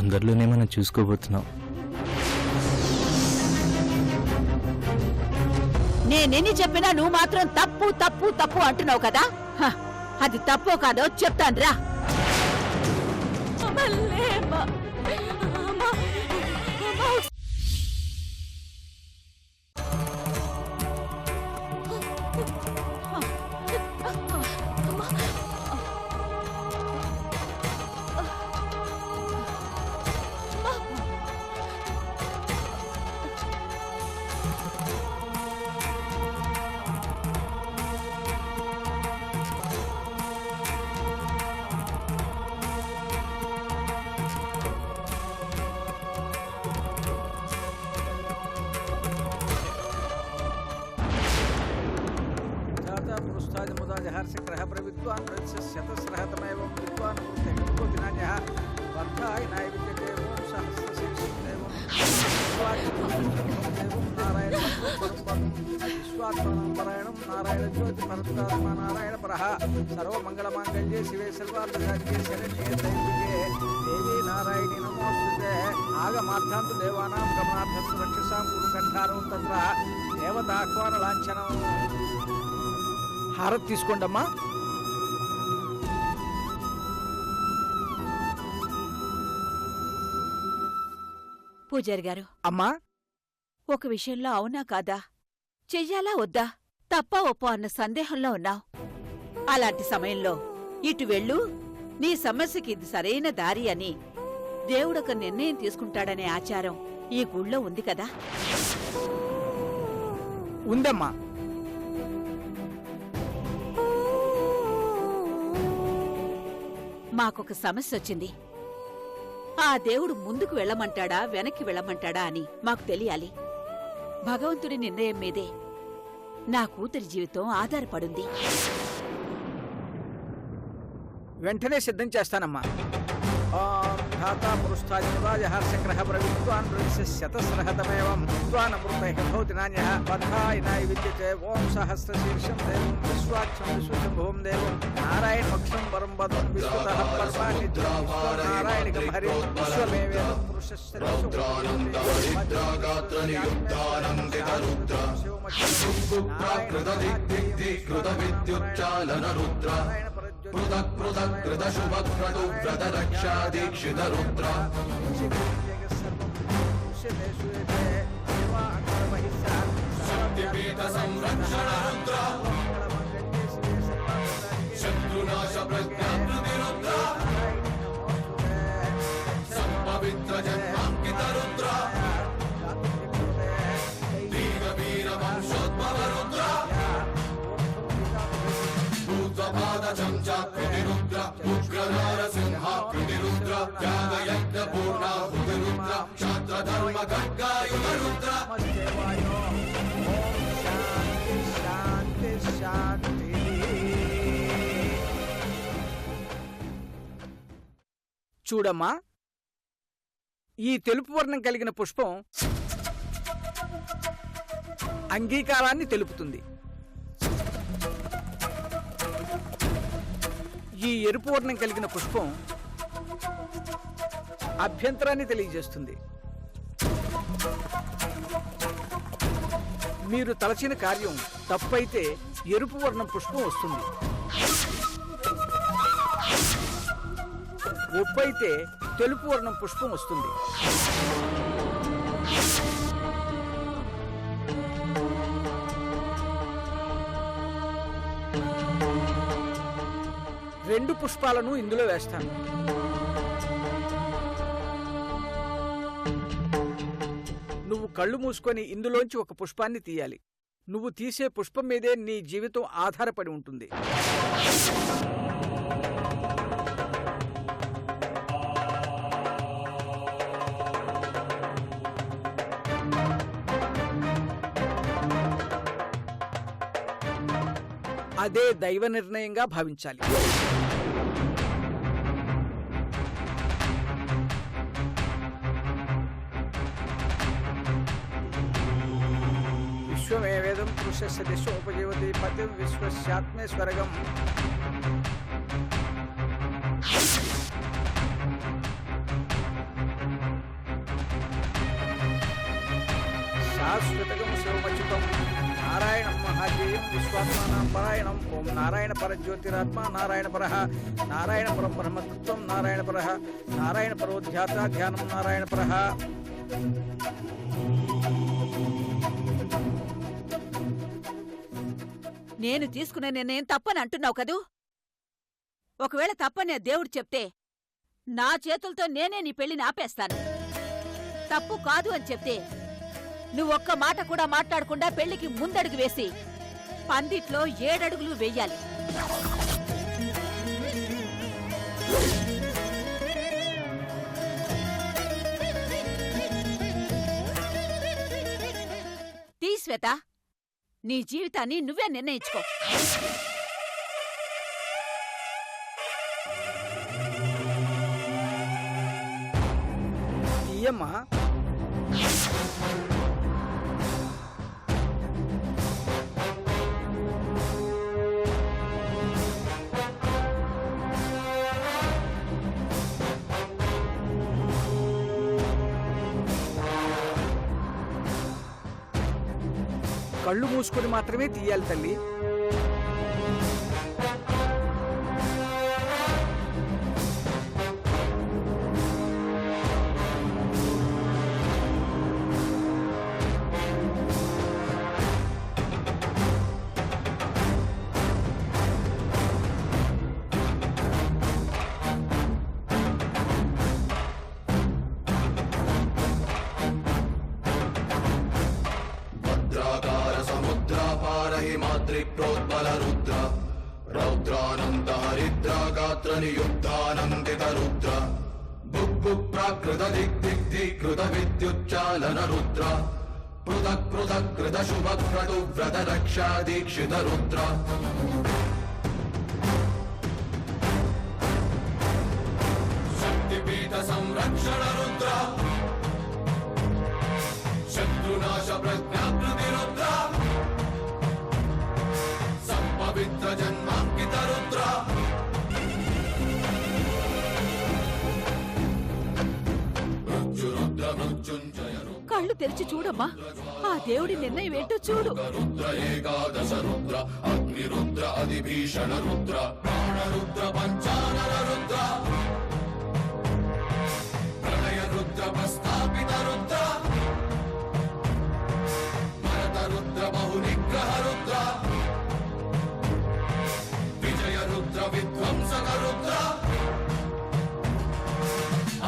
తొందరలోనే మనం చూసుకోబోతున్నాం. నేనెన్ని చెప్పినా నువ్వు మాత్రం తప్పు తప్పు తప్పు అంటున్నావు కదా. అది తప్పో కాదో చెప్తాను రా. నారాయణ జ్యోతి పరశురామ నారాయణ పరః సర్వమంగళమాంగళ్యే శివే సర్వార్థసాధికే శరణ్యే త్రయంబకే దేవీ నారాయణి నమోస్తుతే. ఆగమార్థాంతు దేవానాం గమనార్థంతు రక్షసాం గురుకంఠారం తత్ర దేవతాహ్వాన లాంఛనం. హారతి తీసుకోండమ్మా. పూజారి గారు, అమ్మా, ఒక విషయంలో అవునా కాదా, చెయ్యాలా వద్దా, తప్పా ఒప్పో అన్న సందేహంలో ఉన్నావు. అలాంటి సమయంలో ఇటు వెళ్ళు, నీ సమస్యకి ఇది సరైన దారి అని దేవుడొక నిర్ణయం తీసుకుంటాడనే ఆచారం ఈ గుళ్ళో ఉంది కదా. ఉందమ్మా. మాకొక సమస్య వచ్చింది. ఆ దేవుడు ముందుకు వెళ్ళమంటాడా వెనక్కి వెళ్ళమంటాడా అని మాకు తెలియాలి. భగవంతుడి నిర్ణయం మీదే నా కూతురి జీవితం ఆధారపడుంది. వెంటనే సిద్ధం చేస్తానమ్మా. ధాతా పురుష్టాజహార్షగ్రహ ప్రవిద్వాన్ శతస్రహతమేవం విద్వానమృతైః భవతి నాన్యః బద్ధాయనాయ విద్యతే. ఓం సహస్రశీర్షం దేవం విశ్వాక్షం విశ్వశంభువం దేవం నారాయణ పక్షం పరం పదం విశ్వతః పరమాని నారాయణికం హరి విశ్వమేవేదం పురుషస్య పృథక్ పృథక్ కృత శుభ క్రతు వ్రత రక్షా దీక్షిత రుద్ర. శక్తిపీఠ సంరక్షణ రుద్ర, శత్రునాశ ప్రజ్ఞాకృతి రుద్ర, సంపవిత్ర జన్మాంకిత రుద్ర, దీన వీర వంశోద్భవ రుద్ర, భూతపాద చంచాకృతి రుద్ర, ఉగ్రనారసింహాకృతి రుద్ర, త్యాగయజ్ఞ పూర్ణాహుతి రుద్ర, క్షాత్రధర్మ ఖడ్గాయుధ రుద్ర. చూడమ్మా, ఈ తెలుపు వర్ణం కలిగిన పుష్పం అంగీకారాన్ని తెలుపుతుంది. ఈ ఎరుపు వర్ణం కలిగిన పుష్పం అభ్యంతరాన్ని తెలియజేస్తుంది. మీరు తలచిన కార్యం తప్పైతే ఎరుపు వర్ణం పుష్పం వస్తుంది, ఒప్పైతే తెలుపు వర్ణం పుష్పం వస్తుంది. రెండు పుష్పాలను ఇందులో వేస్తాను. నువ్వు కళ్ళు మూసుకొని ఇందులోంచి ఒక పుష్పాన్ని తీయాలి. నువ్వు తీసే పుష్పం మీదే నీ జీవితం ఆధారపడి ఉంటుంది. అదే దైవ నిర్ణయంగా భావించాలి. విశ్వమేవేదం పురుషస్య దిశోపజీవతి పతిం విశ్వస్యాత్మే స్వర్గం. శాశ్వతకం శివమచ్యుతం నారాయణం మహాజేయం విశ్వాత్మానాం పరాయణం ఓం నారాయణ పరజ్యోతిరాత్మ నారాయణ పరః నారాయణ పరం బ్రహ్మతత్వం నారాయణ పరః నారాయణ పరోధ్యాత ధ్యానం నారాయణ పరః. నేను తీసుకునే నిర్ణయం తప్పని అంటున్నావు కదూ? ఒకవేళ తప్పని దేవుడు చెప్తే నా చేతులతో నేనే నీ పెళ్లిని ఆపేస్తాను. తప్పు కాదు అని చెప్తే నువ్వొక్క మాట కూడా మాట్లాడకుండా పెళ్లికి ముందడుగు వేసి పందిట్లో 7 అడుగులు వెయ్యాలి. శ్వేత, నీ జీవితాన్ని నువ్వే నిర్ణయించుకో. తీయమ్మా. కళ్ళు మూసుకొని మాత్రమే తీయాలి తల్లి. ప్రోద్బల రుద్ర రౌద్రానంద హరిద్ర గాత్ర నియుద్ధానందిత రుద్ర బుగ్గు ప్రాకృత దిగ్దిగ్ధీకృత విద్యుచ్చాలన రుద్ర పృథక్ పృథక్ కృత శుభక్రతు వ్రత రక్షా దీక్షిత రుద్ర శక్తిపీఠ సంరక్షణ రుద్ర శత్రునాశ ప్రజ్ఞాకృతి రుద్ర పవిత్ర జన్మాంకిత రుద్ర మృత్యురుద్ర మృత్యుంజయ కళ్ళు తెరిచి చూడమ్మా, ఆ దేవుడి నిర్ణయం ఏంటో చూడు. రుద్ర ఏకాదశ రుద్ర అగ్ని రుద్ర అధిభీషణ రుద్ర ప్రాణ రుద్ర పంచానన రుద్ర ప్రళయ రుద్ర ప్రస్థాపిత రుద్ర భరత రుద్ర బహునిగ్రహ రుద్ర విధ్వంసక రుద్ర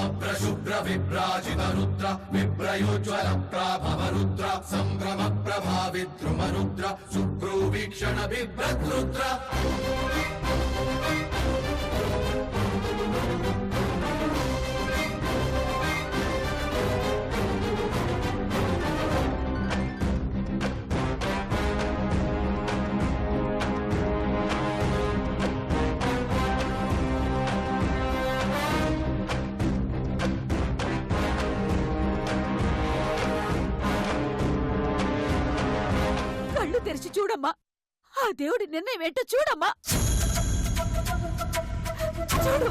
అప్రశుభ్ర విభ్రాజిత రుద్ర విభ్రయోజ్వల ప్రాభవ రుద్ర సంభ్రమ ప్రభా విద్రుమ రుద్ర శుభ్రూ వీక్షణ బిభ్రత్ రుద్ర తెరిచి చూడమ్మా, ఆ దేవుడి నిర్ణయం ఏంటో చూడమ్మా. చూడు.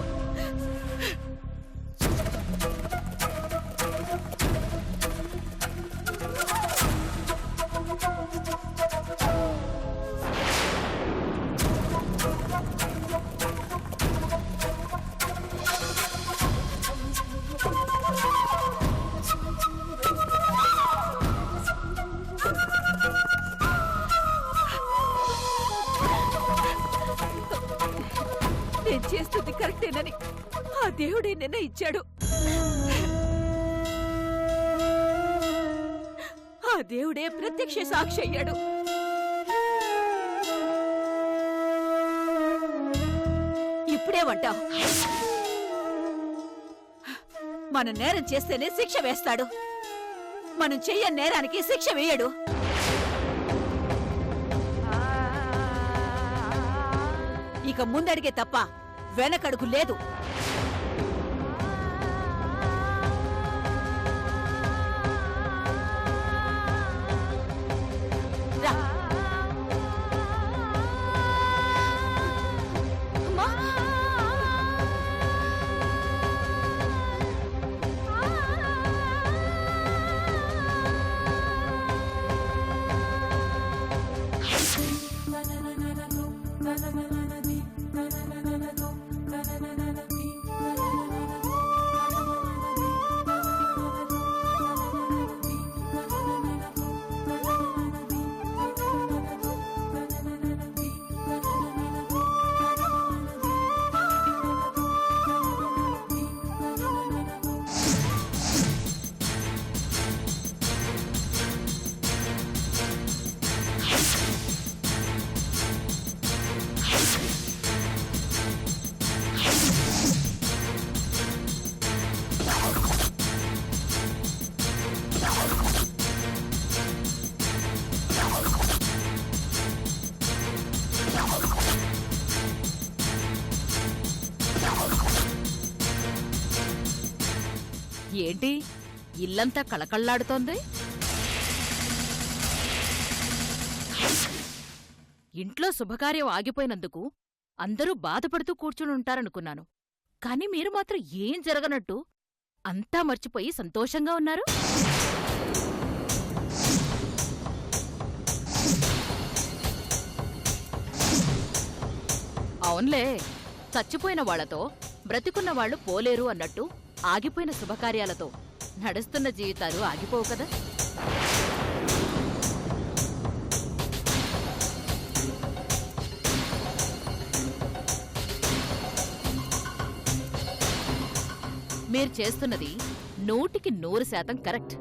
నేను చేస్తుంది కరెక్టేనని ఆ దేవుడే నిర్ణయించాడు. ఆ దేవుడే ప్రత్యక్ష సాక్షి అయ్యాడు. ఇప్పుడేమంటావు? మనం నేరం చేస్తేనే శిక్ష వేస్తాడు, మనం చెయ్యని నేరానికి శిక్ష వేయడు. ఇక ముందడిగే తప్ప వెనకడుగు లేదు. ఏంటి ఇల్లంతా కళకళ్లాడుతోంది? ఇంట్లో శుభకార్యం ఆగిపోయినందుకు అందరూ బాధపడుతూ కూర్చునుంటారనుకున్నాను. కాని మీరు మాత్రం ఏం జరగనట్టు అంతా మర్చిపోయి సంతోషంగా ఉన్నారు. అవునులే, చచ్చిపోయిన వాళ్లతో బ్రతికున్న వాళ్లు పోలేరు అన్నట్టు ఆగిపోయిన శుభకార్యాలతో నడుస్తున్న జీవితాలు ఆగిపోవు కదా. మీరు చేస్తున్నది 100% కరెక్ట్.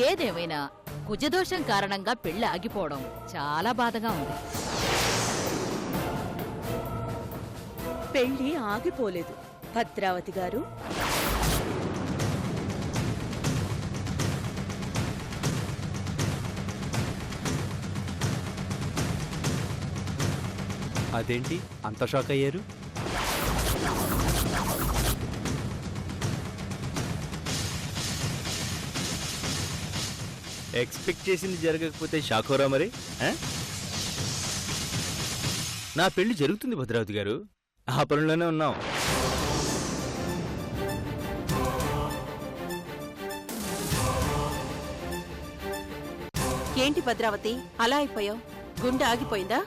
ఏదేమైనా కుజదోషం కారణంగా పెళ్లి ఆగిపోవడం చాలా బాధగా ఉంది. పెళ్లి ఆగిపోలేదు భద్రావతి గారు. అదేంటి అంత షాక్ అయ్యారు? ఎక్స్పెక్ట్ చేసింది జరగకపోతే షాకోరా మరి? నా పెళ్లి జరుగుతుంది భద్రావతి గారు, ఆ పనుల్లోనే ఉన్నాం. ఏంటి భద్రావతి అలా అయిపోయావు? గుండె ఆగిపోయిందా?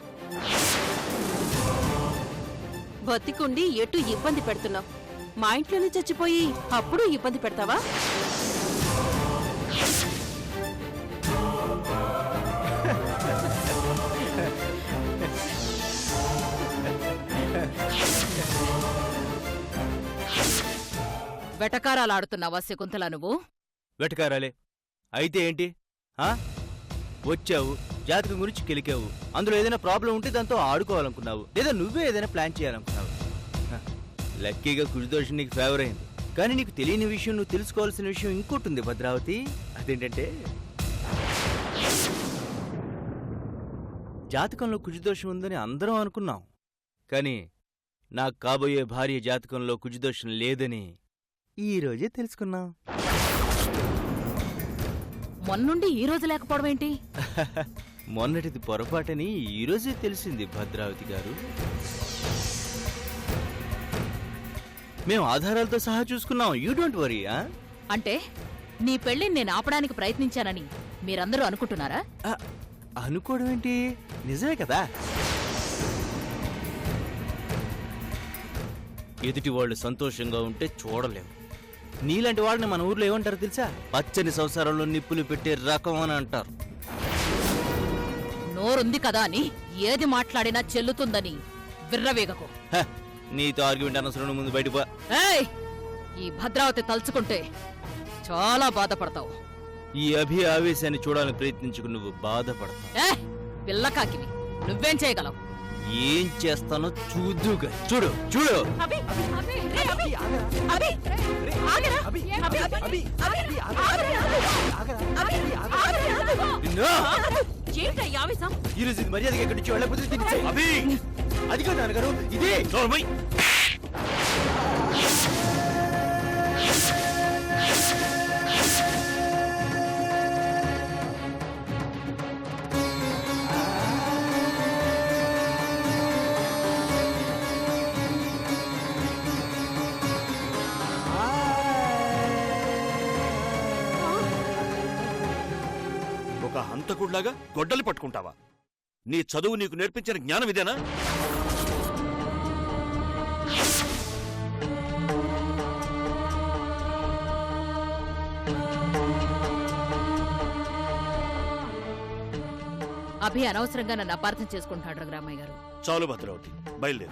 బతికుండి ఎటు ఇబ్బంది పెడుతున్నావు? మా ఇంట్లోనే చచ్చిపోయి అప్పుడు ఇబ్బంది పెడతావా? వెటకారాలాడుతున్నావా శకుంతల నువ్వు? వెటకారాలే అయితే ఏంటి? వచ్చావు, జాతకం గురించి కెలికావు, అందులో ఏదైనా ప్రాబ్లం ఉంటే దాంతో ఆడుకోవాలనుకున్నావు, లేదా నువ్వే ఏదైనా ప్లాన్ చేయాలనుకున్నావు. లక్కీగా కుజదోషం నీకు ఫేవర్ అయింది. కానీ నీకు తెలియని విషయం, నువ్వు తెలుసుకోవాల్సిన విషయం ఇంకోటి ఉంది భద్రావతి. అదేంటంటే జాతకంలో కుజదోషం ఉందని అందరం అనుకున్నాం. కానీ నాకు కాబోయే భార్య జాతకంలో కుజదోషం లేదని ఈ రోజే తెలుసుకున్నాం. మొన్నుండి ఈ రోజు లేకపోవడం ఏంటి? మొన్నటిది పొరపాటని ఈరోజే తెలిసింది భద్రావతి గారు. మేము ఆధారాలతో సహా చూసుకున్నాం. You don't worry. అంటే నీ పెళ్లిని నేను ఆపడానికి ప్రయత్నించానని మీరందరూ అనుకుంటున్నారా? అనుకోవడం ఏంటి, నిజమే కదా. ఎదుటి వాళ్ళు సంతోషంగా ఉంటే చూడలేము. నీలాంటి వాళ్ళని మన ఊర్లో ఏమంటారు తెలుసా? పచ్చని సంసారంలో నిప్పులు పెట్టే రకం అని అంటారు. నోరుంది కదా అని ఏది మాట్లాడినా చెల్లుతుందని విర్రవేగకు. నీతో ఆర్గ్యుమెంట్ అనవసరం, ముందు బయటపో. ఏయ్, ఈ భద్రావతి తలుచుకుంటే చాలా బాధపడతావు. ఈ ఆవేశాన్ని చూడాలని ప్రయత్నించుకు నువ్వు బాధపడతావు. పిల్లకాకివి, నువ్వేం చేయగలవు? ఏం చేస్తానో చూద్దుగా. చూడు చూడు. ఈరోజు ఇది మర్యాదగా ఎక్కడి నుంచి వెళ్ళకపోతే అది కాదు నాన్నగారు, ఇదే. ఒక హంతకుడిలాగా గొడ్డలి పట్టుకుంటావా? నీ చదువు నీకు నేర్పించిన జ్ఞానం ఇదేనా? అభి అనవసరంగా నన్ను అపార్థం చేసుకుంటున్నాడు రఘురామయ్య గారు. చాలు భద్రావతి, బయలుదేరు.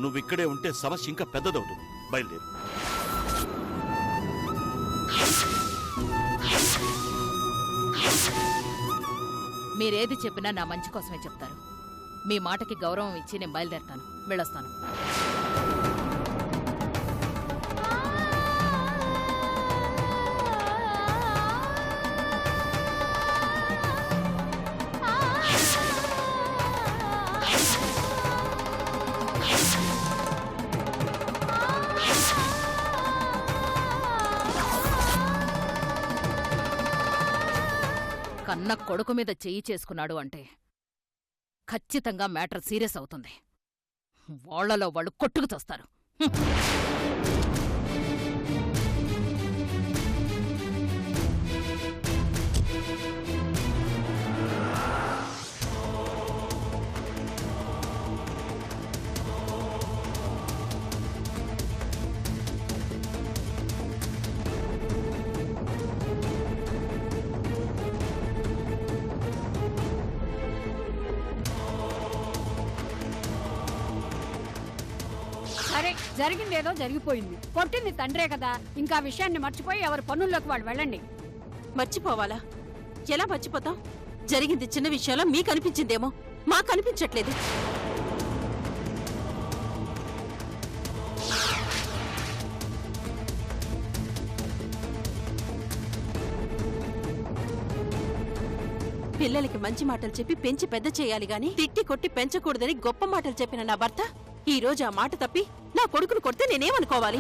నువ్విక్కడే ఉంటే సమస్య ఇంకా పెద్దదవుతుంది. బయలుదేరు. మీరేది చెప్పినా నా మంచి కోసమే చెప్తారు. మీ మాటకి గౌరవం ఇచ్చి నేను బయలుదేరతాను. వెళ్ళొస్తాను. కన్న కొడుకు మీద చెయ్యి చేసుకున్నాడు అంటే ఖచ్చితంగా మ్యాటర్ సీరియస్ అవుతుంది. వాళ్లలో వాళ్ళు కొట్టుకు తోస్తారు. సరే, జరిగిందేదో జరిగిపోయింది. కొట్టింది తండ్రే కదా, ఇంకా విషయాన్ని మర్చిపోయి ఎవరి పనుల్లోకి వాళ్ళు వెళ్ళండి. మర్చిపోవాలా? ఎలా మర్చిపోతాం? జరిగింది చిన్న విషయంలో మీకు అనిపించిందేమో, మాకు అనిపించట్లేదు. పిల్లలకి మంచి మాటలు చెప్పి పెంచి పెద్ద చేయాలి గాని తిట్టి కొట్టి పెంచకూడదని గొప్ప మాటలు చెప్పిన నా భర్త ఈ రోజు ఆ మాట తప్పి నా కొడుకును కొడితే నేనేమనుకోవాలి?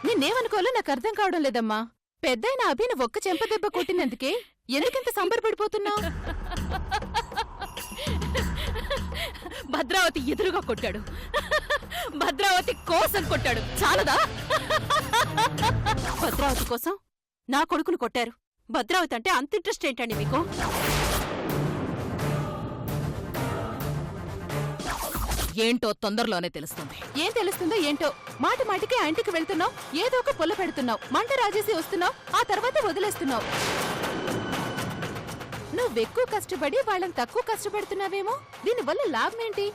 నేనేమనుకోవాలో నాకు అర్థం కావడం లేదమ్మా. పెద్దయిన అభిని ఒక్క చెంపదెబ్బ కొట్టినందుకే ఎందుకింత సంబరపడిపోతున్నావు? భద్రావతి ఎదురుగా కొట్టాడు, భద్రావతి కోసం కొట్టాడు. చాలదా? భద్రావతి కోసం నా కొడుకును కొట్టారు. భద్రావతి అంటే అంత ఇంట్రెస్ట్ ఏంటండి మీకు? ఏంటో తొందరలోనే తెలుస్తుంది. ఏం తెలుస్తుందో ఏంటో. మాటి మాటికి ఆ ఇంటికి వెళ్తున్నావు, ఏదో ఒక పొల్ల పెడుతున్నావు, మంట రాజేసి వస్తున్నావు, ఆ తర్వాత వదిలేస్తున్నావు. నువ్వెక్కువ కష్టపడి వాళ్ళని తక్కువ కష్టపడుతున్నావేమో. దీనివల్ల లాభమేంటి?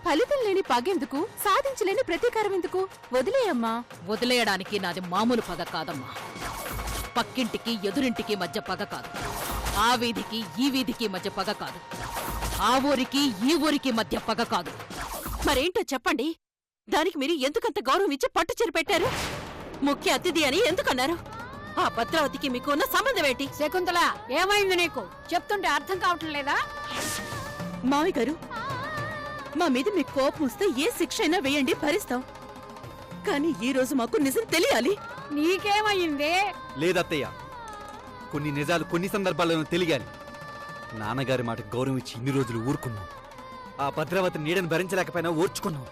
ఫలితం లేని పగెందుకు, సాధించలేని ప్రతీకారం ఎందుకు? వదిలేయమ్మా. వదిలేయడానికి నాది మామూలు పగ కాదమ్మా. పక్కింటికి ఎదురింటికి మధ్య పగ కాదు, ఆ వీధికి ఈ వీధికి మధ్య పగ కాదు, ఆ ఊరికి ఈ ఊరికి మధ్య పగ కాదు. మరేంటో చెప్పండి. దానికి మీరు ఎందుకంత గౌరవం ఇచ్చి పట్టు చెరి పెట్టారు? ముఖ్య అతిథి అని ఎందుకన్నారు? ఆ భద్రావతికి మీకు ఉన్న సంబంధం ఏంటి? శకుంతల, ఏమైంది నీకు? చెప్తుంటే అర్థం కావటం లేదా? మావి గారు, మా మీద మీకు కోపం వస్తే ఏ శిక్ష అయినా వేయండి, భరిస్తాం. కానీ ఈ రోజు మాకు నిజం తెలియాలి. నీకేమయ్యింది? లేదత్తయ్య, కొన్ని నిజాలు కొన్ని సందర్భాల్లోనూ తెలియాలి. నాన్నగారి మాట గౌరవం ఇచ్చి ఇన్ని రోజులు ఊరుకున్నాం. ఆ భద్రావతి నీడను భరించలేకపోయినా ఓర్చుకున్నాం.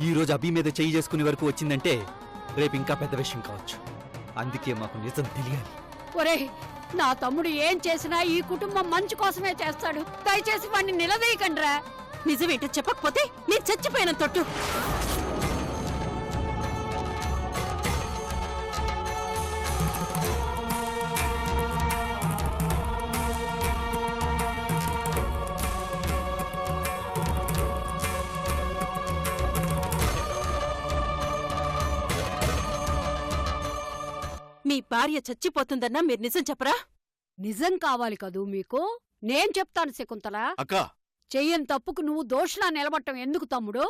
ఈ రోజు అభి మీద చెయ్యి చేసుకునే వరకు వచ్చిందంటే రేపు ఇంకా పెద్ద విషయం కావచ్చు. అందుకే మాకు నిజం తెలియాలి. ఒరేయ్, నా తమ్ముడు ఏం చేసినా ఈ కుటుంబం మంచి కోసమే చేస్తాడు. దయచేసి వాడిని నిలదీయకండ్రా. నిజమేంటో చెప్పకపోతే నేను చచ్చిపోయిన తొట్టు. మీ భార్య చచ్చిపోతుందన్నా మీరు నిజం చెప్పరా? నిజం కావాలి కదూ మీకు? నేను చెప్తాను శకుంతల. అక్కా, చెయ్యని తప్పుకు నువ్వు దోషులా నిలబడటం ఎందుకు తమ్ముడు?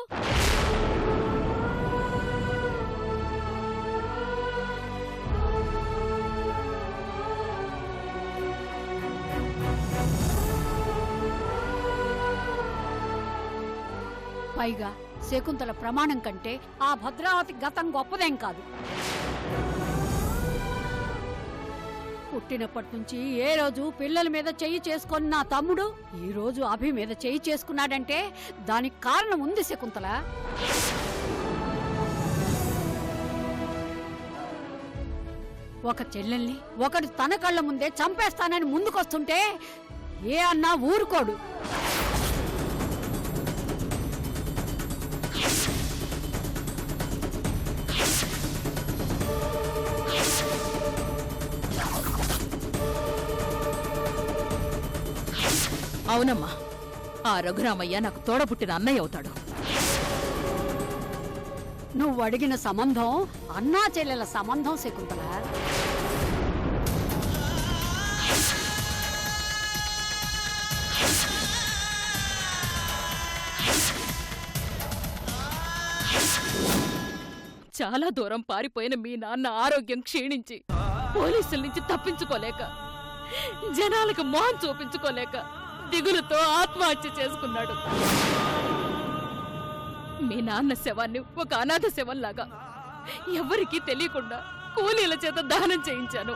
పైగా శకుంతల ప్రమాణం కంటే ఆ భద్రావతి గతం గొప్పదేం కాదు. పుట్టినప్పటి నుంచి ఏ రోజు పిల్లల మీద చెయ్యి చేసుకొని నా తమ్ముడు ఈ రోజు అభి మీద చెయ్యి చేసుకున్నాడంటే దానికి కారణం ఉంది శకుంతల. ఒక చెల్లెల్ని ఒకడు తన కళ్ళ ముందే చంపేస్తానని ముందుకొస్తుంటే ఏ అన్నా ఊరుకోడు. అవునమ్మా, ఆ రఘురామయ్య నాకు తోడబుట్టిన అన్నయ్య అవుతాడు. నువ్వు అడిగిన సంబంధం అన్నా చెల్లెల సంబంధం శకుంతల. చాలా దూరం పారిపోయిన మీ నాన్న ఆరోగ్యం క్షీణించి పోలీసుల నుంచి తప్పించుకోలేక, జనాలకు మోహం చూపించుకోలేక దిగులుతో ఆత్మహత్య చేసుకున్నాడు. మీ నాన్న శవాన్ని ఒక అనాథ శవంలాగా ఎవరికీ తెలియకుండా కూలీల చేత దహనం చేయించాను.